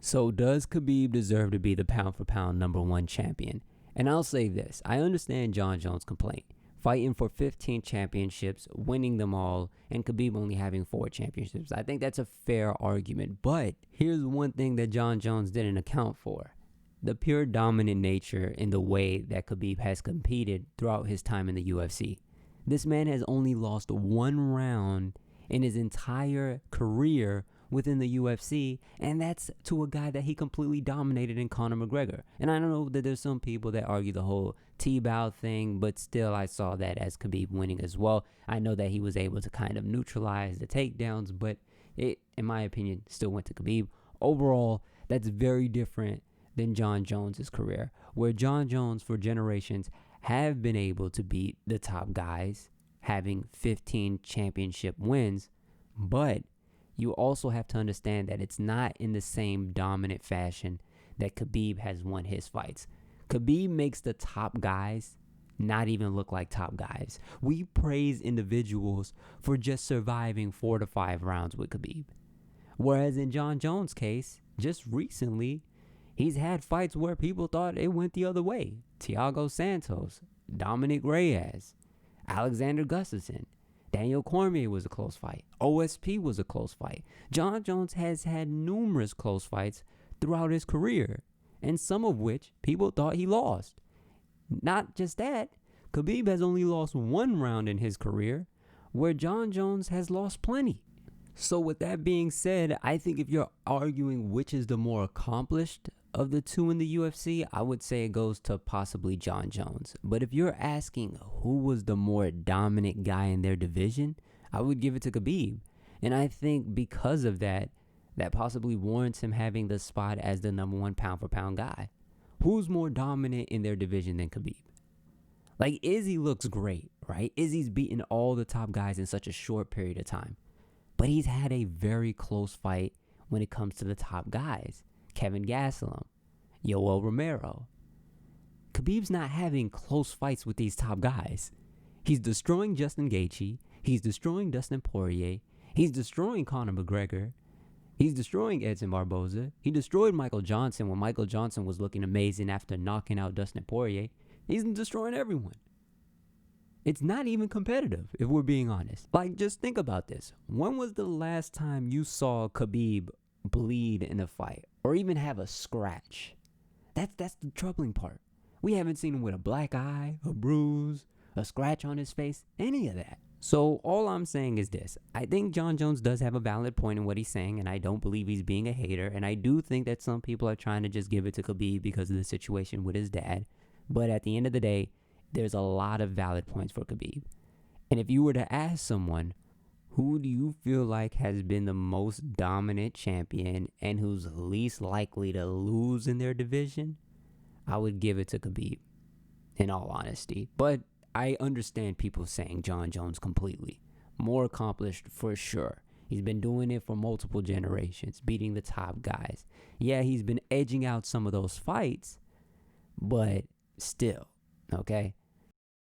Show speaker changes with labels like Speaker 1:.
Speaker 1: So does Khabib deserve to be the pound for pound #1 champion? And I'll say this, I understand Jon Jones' complaint. Fighting for 15 championships, winning them all, and Khabib only having 4 championships. I think that's a fair argument. But here's one thing that Jon Jones didn't account for. The pure dominant nature in the way that Khabib has competed throughout his time in the UFC. This man has only lost 1 round in his entire career within the UFC, and that's to a guy that he completely dominated in Conor McGregor. And I know that there's some people that argue the whole T-Bow thing, but still I saw that as Khabib winning as well. I know that he was able to kind of neutralize the takedowns, but it, in my opinion, still went to Khabib. Overall, that's very different than Jon Jones' career, where Jon Jones for generations have been able to beat the top guys, having 15 championship wins, but you also have to understand that it's not in the same dominant fashion that Khabib has won his fights. Khabib makes the top guys not even look like top guys. We praise individuals for just surviving 4 to 5 rounds with Khabib. Whereas in Jon Jones' case, just recently, he's had fights where people thought it went the other way. Thiago Santos, Dominic Reyes, Alexander Gustafsson, Daniel Cormier was a close fight. OSP was a close fight. Jon Jones has had numerous close fights throughout his career, and some of which people thought he lost. Not just that, Khabib has only lost 1 round in his career, where Jon Jones has lost plenty. So with that being said, I think if you're arguing which is the more accomplished of the two in the UFC, I would say it goes to possibly Jon Jones. But if you're asking who was the more dominant guy in their division, I would give it to Khabib. And I think because of that, that possibly warrants him having the spot as the #1 pound for pound guy. Who's more dominant in their division than Khabib? Like, Izzy looks great, right? Izzy's beaten all the top guys in such a short period of time. But he's had a very close fight when it comes to the top guys. Kevin Gastelum, Yoel Romero. Khabib's not having close fights with these top guys. He's destroying Justin Gaethje. He's destroying Dustin Poirier. He's destroying Conor McGregor. He's destroying Edson Barboza. He destroyed Michael Johnson when Michael Johnson was looking amazing after knocking out Dustin Poirier. He's destroying everyone. It's not even competitive, if we're being honest. Like, just think about this. When was the last time you saw Khabib bleed in a fight or even have a scratch? That's the troubling part. We haven't seen him with a black eye, a bruise, a scratch on his face, any of that. So all I'm saying is this. I think Jon Jones does have a valid point in what he's saying, and I don't believe he's being a hater. And I do think that some people are trying to just give it to Khabib because of the situation with his dad. But at the end of the day, there's a lot of valid points for Khabib. And if you were to ask someone, who do you feel like has been the most dominant champion and who's least likely to lose in their division, I would give it to Khabib, in all honesty. But I understand people saying Jon Jones completely. More accomplished for sure. He's been doing it for multiple generations, beating the top guys. Yeah, he's been edging out some of those fights, but still, okay?